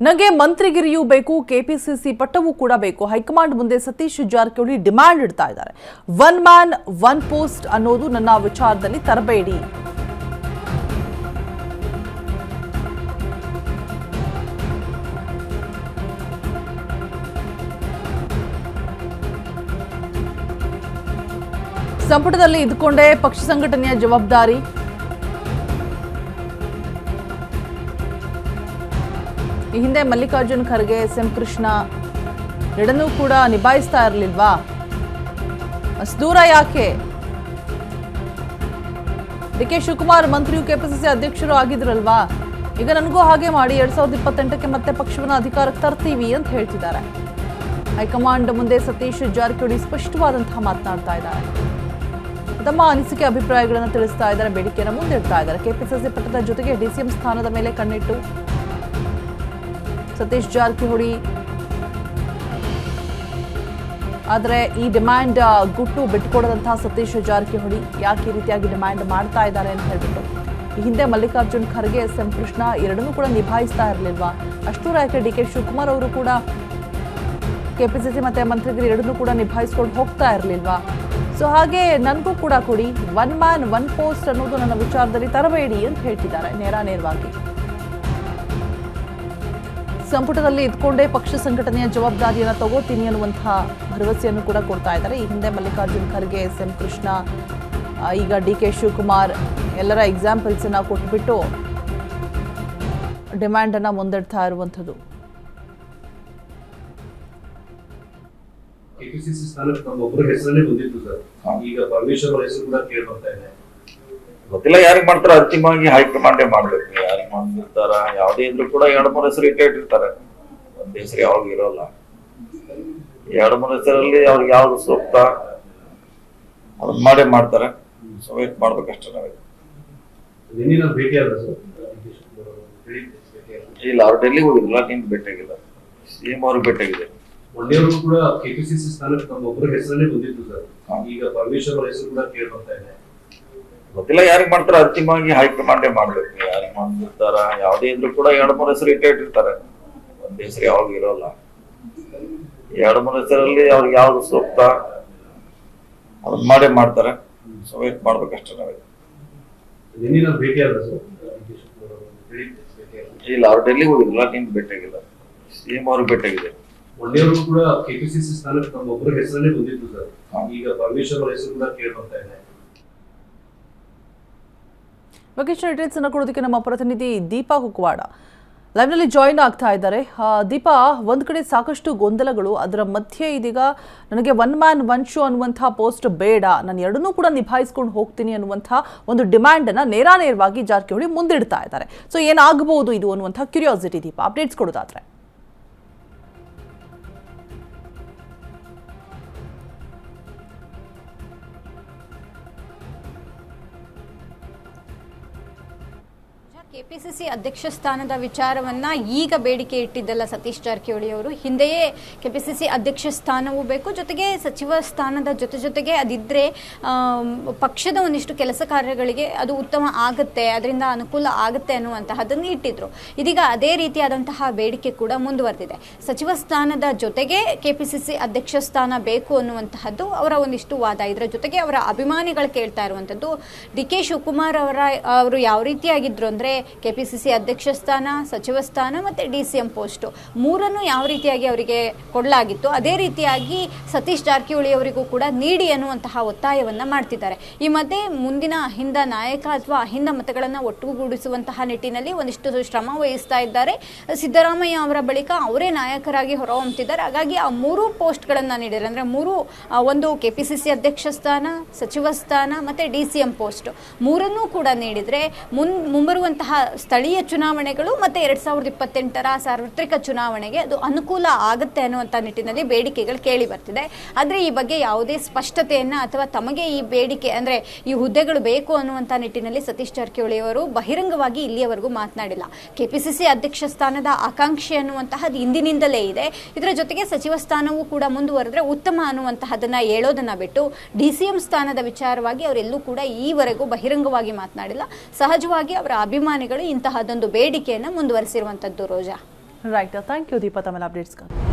ನನಗೆ ಮಂತ್ರಿಗಿರಿಯೂ ಬೇಕು, ಕೆಪಿಸಿಸಿ ಪಟ್ಟವೂ ಕೂಡ ಬೇಕು. ಹೈಕಮಾಂಡ್ ಮುಂದೆ ಸತೀಶ್ ಜಾರಕಿಹೊಳಿ ಡಿಮ್ಯಾಂಡ್ ಇಡ್ತಾ ಇದ್ದಾರೆ. ಒನ್ ಮ್ಯಾನ್ ಒನ್ ಪೋಸ್ಟ್ ಅನ್ನೋದು ನನ್ನ ವಿಚಾರದಲ್ಲಿ ತರಬೇಡಿ. ಸಂಪುಟದಲ್ಲಿ ಇದ್ದುಕೊಂಡೇ ಪಕ್ಷ ಸಂಘಟನೆಯ ಜವಾಬ್ದಾರಿ. ಈ ಹಿಂದೆ ಮಲ್ಲಿಕಾರ್ಜುನ್ ಖರ್ಗೆ, ಎಸ್.ಎಂ. ಕೃಷ್ಣ ಎರಡನ್ನೂ ಕೂಡ ನಿಭಾಯಿಸ್ತಾ ಇರಲಿಲ್ವಾ? ಅಷ್ಟು ದೂರ ಯಾಕೆ? ಡಿ.ಕೆ. ಶಿವಕುಮಾರ್ ಮಂತ್ರಿಯು ಕೆಪಿಸಿಸಿ ಅಧ್ಯಕ್ಷರು ಆಗಿದ್ರಲ್ವಾ, ಈಗ ನನಗೂ ಹಾಗೆ ಮಾಡಿ 2028ಕ್ಕೆ ಮತ್ತೆ ಪಕ್ಷವನ್ನು ಅಧಿಕಾರಕ್ಕೆ ತರ್ತೀವಿ ಅಂತ ಹೇಳ್ತಿದ್ದಾರೆ. ಹೈಕಮಾಂಡ್ ಮುಂದೆ ಸತೀಶ್ ಜಾರಕಿಹೊಳಿ ಸ್ಪಷ್ಟವಾದಂತಹ ಮಾತನಾಡ್ತಾ ಇದ್ದಾರೆ. ತಮ್ಮ ಅನಿಸಿಕೆ ಅಭಿಪ್ರಾಯಗಳನ್ನು ತಿಳಿಸ್ತಾ ಇದ್ದಾರೆ, ಬೇಡಿಕೆಯನ್ನು ಮುಂದಿಡ್ತಾ ಇದ್ದಾರೆ. ಕೆಪಿಸಿಸಿ ಪಟ್ಟದ ಜೊತೆಗೆ ಡಿಸಿಎಂ ಸ್ಥಾನದ ಮೇಲೆ ಕಣ್ಣಿಟ್ಟು ಸತೀಶ್ ಜಾರಕಿಹೊಳಿ ಆದರೆ ಈ ಡಿಮ್ಯಾಂಡ್ ಗುಟ್ಟು ಬಿಟ್ಟುಕೊಡದಂತಹ ಸತೀಶ್ ಜಾರಕಿಹೊಳಿ ಯಾಕೆ ಈ ರೀತಿಯಾಗಿ ಡಿಮ್ಯಾಂಡ್ ಮಾಡ್ತಾ ಇದ್ದಾರೆ ಅಂತ ಹೇಳ್ಬಿಟ್ಟು, ಈ ಹಿಂದೆ ಮಲ್ಲಿಕಾರ್ಜುನ್ ಖರ್ಗೆ, ಎಸ್.ಎಂ. ಕೃಷ್ಣ ಎರಡನ್ನೂ ಕೂಡ ನಿಭಾಯಿಸ್ತಾ ಇರಲಿಲ್ವಾ? ಅಷ್ಟೂರ ಯಾಕೆ ಡಿ.ಕೆ. ಶಿವಕುಮಾರ್ ಅವರು ಕೂಡ ಕೆಪಿಸಿಸಿ ಮತ್ತೆ ಮಂತ್ರಿಗಿರಿ ಎರಡನ್ನೂ ಕೂಡ ನಿಭಾಯಿಸ್ಕೊಂಡು ಹೋಗ್ತಾ ಇರಲಿಲ್ವಾ? ಸೊ ಹಾಗೆ ನನಗೂ ಕೂಡ ಕೊಡಿ, ಒನ್ ಮ್ಯಾನ್ ಒನ್ ಪೋಸ್ಟ್ ಅನ್ನೋದು ನನ್ನ ವಿಚಾರದಲ್ಲಿ ತರಬೇಡಿ ಅಂತ ಹೇಳ್ತಿದ್ದಾರೆ ನೇರವಾಗಿ. ಸಂಪುಟದಲ್ಲಿ ಇದ್ಕೊಂಡೇ ಪಕ್ಷ ಸಂಘಟನೆಯ ಜವಾಬ್ದಾರಿಯನ್ನು ತಗೋತೀನಿ ಅನ್ನುವಂತಹ ಭರವಸೆಯನ್ನು ಕೂಡ ಕೊಡ್ತಾ ಇದ್ದಾರೆ. ಈ ಹಿಂದೆ ಮಲ್ಲಿಕಾರ್ಜುನ್ ಖರ್ಗೆ, ಎಸ್.ಎಂ. ಕೃಷ್ಣ, ಈಗ ಡಿ.ಕೆ. ಶಿವಕುಮಾರ್ ಎಲ್ಲರ ಎಕ್ಸಾಂಪಲ್ಸ್ ಅನ್ನ ಕೊಟ್ಬಿಟ್ಟು ಡಿಮ್ಯಾಂಡ್ ಅನ್ನ ಮುಂದಿಡ್ತಾ ಇರುವಂಥದ್ದು. ಕೆಪಿಸಿಸಿ ಸ್ಥಾನಕ್ಕೆ ಒಬ್ಬರ ಹೆಸರನ್ನೇ ಬಂದಿತ್ತು ಸರ್. ಈಗ ಪರಮೇಶ್ವರ್ ಅವರ ಹೆಸರು ಕೂಡ ಕೇಳಿ ಬರ್ತಾ ಇದೆ. ಗೊತ್ತಿಲ್ಲ ಯಾರಿಗೆ ಮಾಡ್ತಾರ, ಅಂತಿಮವಾಗಿ ಹೈಕಮಾಂಡೇ ಮಾಡ್ಬೇಕು. ಯಾರಿಗೆ ಮಾಡ್ತಿರ್ತಾರ, ಯಾವುದೇ ಇದ್ರು ಕೂಡ 2-3 ಹೆಸರು ಇಟ್ಟಿರ್ತಾರೆ. ಒಂದ್ ಹೆಸರು ಯಾವಾಗ ಇರೋಲ್ಲ. 2-3 ಹೆಸರಲ್ಲಿ ಅವ್ರಿಗೆ ಯಾವ್ದು ಸೂಕ್ತ ಅದನ್ನ ಮಾಡೇ ಮಾಡ್ತಾರೆ. ಸೊ ವೇಟ್ ಮಾಡ್ಬೇಕಷ್ಟೇ ನಾವೇ. ಭೇಟಿ ಅಲ್ಲ ಸರ್? ಇಲ್ಲ, ಅವ್ರು ಡೆಲ್ಲಿಗೆ ಹೋಗಿದ್ರಲ್ಲ, ನಿಮ್ಗೆ ಭೇಟಿಯಾಗಿಲ್ಲ. ಸಿಎಂ ಅವ್ರಿಗೆ ಭೇಟಿಯಾಗಿದೆ. ಮೊನ್ನೆಯವರು ಕೂಡ ಕೆಪಿಸಿಸಿ ಸ್ಥಾನಕ್ಕೆ ಒಬ್ಬರ ಹೆಸರನ್ನೇ ಬಂದಿತ್ತು ಸರ್. ಈಗ ಪರಮೇಶ್ವರ್ ಅವರ ಹೆಸರು ಕೂಡ ಕೇಳಿ ಬರ್ತಾ ಇದೆ. ಗೊತ್ತಿಲ್ಲ ಯಾರಿಗೆ ಮಾಡ್ತಾರ, ಅಂತಿಮವಾಗಿ ಹೈಕಮಾಂಡೇ ಮಾಡ್ಬೇಕು. ಯಾರಿಗೆ ಮಾಡ್ತಿರ್ತಾರ, ಯಾವುದೇ ಇದ್ರು ಕೂಡ 2-3 ಹೆಸರು ಇಟ್ಟಿರ್ತಾರೆ. ಒಂದ್ ಹೆಸರು ಯಾವಾಗ ಇರೋಲ್ಲ. 2-3 ಹೆಸರಲ್ಲಿ ಅವ್ರಿಗೆ ಯಾವ್ದು ಸೂಕ್ತ ಅದನ್ನ ಮಾಡೇ ಮಾಡ್ತಾರೆ. ಸೊ ವೇಟ್ ಮಾಡ್ಬೇಕಷ್ಟೇ ನಾವೇ. ಭೇಟಿ ಅಲ್ಲ ಸರ್? ಇಲ್ಲ, ಅವ್ರು ಡೆಲ್ಲಿಗೆ ಹೋಗಿದ್ರಲ್ಲ, ನಿಮ್ಗೆ ಭೇಟಿಯಾಗಿಲ್ಲ. ಸಿಎಂ ಅವ್ರಿಗೆ ಭೇಟಿಯಾಗಿದೆ. ಮೊನ್ನೆಯವರು ಕೂಡ ಕೆಪಿಸಿಸಿ ಸ್ಥಾನಕ್ಕೆ ಒಬ್ಬರ ಹೆಸರನ್ನೇ ಬಂದಿತ್ತು ಸರ್. ಈಗ ಪರಮೇಶ್ವರ್ ಅವರ ಹೆಸರು ಕೂಡ ಕೇಳಿ ಬರ್ತಾ ಇದೆ. ವೆಕೇಶನ್ ಡೀಟೇಲ್ಸ್ ಅನ್ನು ಕೊಡೋದಕ್ಕೆ ನಮ್ಮ ಪ್ರತಿನಿಧಿ ದೀಪಾ ಕುಕ್ವಾಡ ಲೈವ್ನಲ್ಲಿ ಜಾಯಿನ್ ಆಗ್ತಾ ಇದ್ದಾರೆ. ದೀಪಾ, ಒಂದು ಕಡೆ ಸಾಕಷ್ಟು ಗೊಂದಲಗಳು, ಅದರ ಮಧ್ಯೆ ಇದೀಗ ನನಗೆ ಒನ್ ಮ್ಯಾನ್ ಒನ್ ಶೋ ಅನ್ನುವಂಥ ಪೋಸ್ಟ್ ಬೇಡ, ನಾನು ಎರಡನ್ನೂ ಕೂಡ ನಿಭಾಯಿಸ್ಕೊಂಡು ಹೋಗ್ತೀನಿ ಅನ್ನುವಂಥ ಒಂದು ಡಿಮ್ಯಾಂಡನ್ನು ನೇರವಾಗಿ ಜಾರಕಿಹೊಳಿ ಮುಂದಿಡ್ತಾ ಇದ್ದಾರೆ. ಸೊ ಏನಾಗಬಹುದು ಇದು ಅನ್ನುವಂಥ ಕ್ಯೂರಿಯಾಸಿಟಿ. ದೀಪಾ, ಅಪ್ಡೇಟ್ಸ್ ಕೊಡೋದಾದ್ರೆ. ಕೆಪಿಸಿಸಿ ಅಧ್ಯಕ್ಷ ಸ್ಥಾನದ ವಿಚಾರವನ್ನ ಈಗ ಬೇಡಿಕೆ ಇಟ್ಟಿದ್ದಲ್ಲ ಸತೀಶ್ ಜಾರಕಿಹೊಳಿ ಅವರು. ಹಿಂದೆಯೇ ಕೆಪಿಸಿಸಿ ಅಧ್ಯಕ್ಷ ಸ್ಥಾನವೂ ಬೇಕು, ಜೊತೆಗೆ ಸಚಿವ ಸ್ಥಾನದ ಜೊತೆಗೆ ಅದಿದ್ರೆ ಪಕ್ಷದ ಒಂದಿಷ್ಟು ಕೆಲಸ ಕಾರ್ಯಗಳಿಗೆ ಅದು ಉತ್ತಮ ಆಗುತ್ತೆ, ಅದರಿಂದ ಅನುಕೂಲ ಆಗುತ್ತೆ ಅನ್ನುವಂತಹದನ್ನು ಇಟ್ಟಿದ್ರು. ಇದೀಗ ಅದೇ ರೀತಿಯಾದಂತಹ ಬೇಡಿಕೆ ಕೂಡ ಮುಂದುವರೆದಿದೆ. ಸಚಿವ ಸ್ಥಾನದ ಜೊತೆಗೆ ಕೆಪಿಸಿಸಿ ಅಧ್ಯಕ್ಷ ಸ್ಥಾನ ಬೇಕು ಅನ್ನುವಂತಹದ್ದು ಅವರ ಒಂದಿಷ್ಟು ವಾದ. ಇದರ ಜೊತೆಗೆ ಅವರ ಅಭಿಮಾನಿಗಳು ಕೇಳ್ತಾ ಇರುವಂತದ್ದು, ಡಿ.ಕೆ. ಶಿವಕುಮಾರ್ ಅವರು ಯಾವ ರೀತಿಯಾಗಿದ್ರು ಅಂದ್ರೆ ಕೆಪಿಸಿಸಿ ಅಧ್ಯಕ್ಷ ಸ್ಥಾನ, ಸಚಿವ ಸ್ಥಾನ ಮತ್ತೆ ಡಿಸಿಎಂ ಪೋಸ್ಟ್ ಮೂರನ್ನು ಯಾವ ರೀತಿಯಾಗಿ ಅವರಿಗೆ ಕೊಡಲಾಗಿತ್ತು ಅದೇ ರೀತಿಯಾಗಿ ಸತೀಶ್ ಜಾರಕಿಹೊಳಿ ಅವರಿಗೂ ಕೂಡ ನೀಡಿ ಅನ್ನುವಂತಹ ಒತ್ತಾಯವನ್ನ ಮಾಡ್ತಿದ್ದಾರೆ. ಈ ಮಧ್ಯೆ ಮುಂದಿನ ಅಹಿಂದ ನಾಯಕ ಅಥವಾ ಅಹಿಂದ ಮತಗಳನ್ನು ಒಟ್ಟುಗೂಡಿಸುವಂತಹ ನಿಟ್ಟಿನಲ್ಲಿ ಒಂದಿಷ್ಟು ಶ್ರಮ ವಹಿಸ್ತಾ ಇದ್ದಾರೆ ಸಿದ್ದರಾಮಯ್ಯ ಅವರ ಬಳಿಕ ಅವರೇ ನಾಯಕರಾಗಿ ಹೊರಹೊಮ್ಮುತ್ತಿದ್ದಾರೆ. ಹಾಗಾಗಿ ಆ 3 ಪೋಸ್ಟ್ಗಳನ್ನು ನೀಡಿದ್ದಾರೆ. ಅಂದ್ರೆ 3 ಒಂದು ಕೆಪಿಸಿಸಿ ಅಧ್ಯಕ್ಷ ಸ್ಥಾನ, ಸಚಿವ ಸ್ಥಾನ ಮತ್ತೆ ಡಿಸಿಎಂ ಪೋಸ್ಟ್ ಮೂರನ್ನೂ ಕೂಡ ನೀಡಿದ್ರೆ ಮುಂಬರುವಂತಹ ಸ್ಥಳೀಯ ಚುನಾವಣೆಗಳು ಮತ್ತೆ 2028ರ ಸಾರ್ವತ್ರಿಕ ಚುನಾವಣೆಗೆ ಅದು ಅನುಕೂಲ ಆಗುತ್ತೆ ಅನ್ನುವಂಥ ನಿಟ್ಟಿನಲ್ಲಿ ಬೇಡಿಕೆಗಳು ಕೇಳಿ ಬರ್ತಿದೆ. ಆದರೆ ಈ ಬಗ್ಗೆ ಯಾವುದೇ ಸ್ಪಷ್ಟತೆಯನ್ನ ಅಥವಾ ತಮಗೆ ಈ ಬೇಡಿಕೆ ಅಂದ್ರೆ ಈ ಹುದ್ದೆಗಳು ಬೇಕು ಅನ್ನುವಂಥ ನಿಟ್ಟಿನಲ್ಲಿ ಸತೀಶ್ ಜಾರಕಿಹೊಳಿ ಅವರು ಬಹಿರಂಗವಾಗಿ ಇಲ್ಲಿಯವರೆಗೂ ಮಾತನಾಡಿಲ್ಲ. ಕೆಪಿಸಿಸಿ ಅಧ್ಯಕ್ಷ ಸ್ಥಾನದ ಆಕಾಂಕ್ಷೆ ಅನ್ನುವಂತಹದ್ದು ಇಂದಿನಿಂದಲೇ ಇದೆ. ಇದರ ಜೊತೆಗೆ ಸಚಿವ ಸ್ಥಾನವೂ ಕೂಡ ಮುಂದುವರೆದ್ರೆ ಉತ್ತಮ ಅನ್ನುವಂತಹದನ್ನ ಹೇಳೋದನ್ನ ಬಿಟ್ಟು ಡಿಸಿಎಂ ಸ್ಥಾನದ ವಿಚಾರವಾಗಿ ಅವರೆಲ್ಲೂ ಕೂಡ ಈವರೆಗೂ ಬಹಿರಂಗವಾಗಿ ಮಾತನಾಡಿಲ್ಲ. ಸಹಜವಾಗಿ ಅವರ ಅಭಿಮಾನಿಗಳು ಇಂತಹದೊಂದು ಬೇಡಿಕೆಯನ್ನು ಮುಂದುವರಿಸಿರುವಂತದ್ದು. ರೋಜಾ, ರೈಟ್, ಥ್ಯಾಂಕ್ ಯು ದೀಪಾ ತಮ್ಮೆಲ್ಲ ಅಪ್ಡೇಟ್ಸ್ಗಾಗಿ.